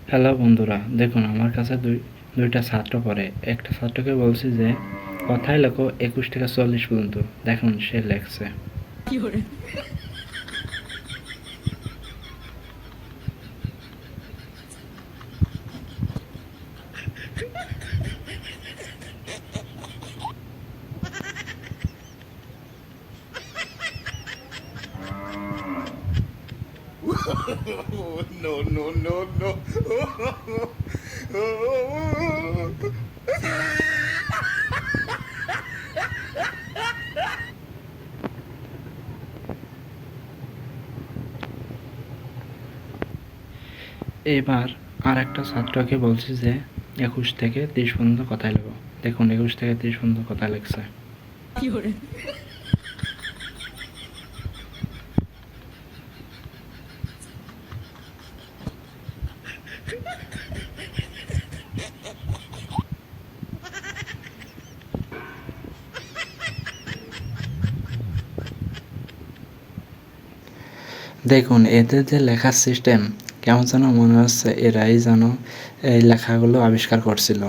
Hello বন্ধুরা, দেখুন আমার কাছে দুইটা ছাত্র পড়ে। একটা ছাত্রকে বলছি যে কথায় লেখো 21 থেকে 40 পর্যন্ত। দেখুন সে লেখছে। No, no, no, no. এবার আর একটা ছাত্রকে বলছি যে 21 থেকে 30 পর্যন্ত কথায় লেখো। দেখুন 21 থেকে 30 পর্যন্ত কথা লেখছে। দেখুন এদের যে লেখার সিস্টেম, কেমন যেন মনে হচ্ছে এরাই যেন এই লেখাগুলো আবিষ্কার করছিল।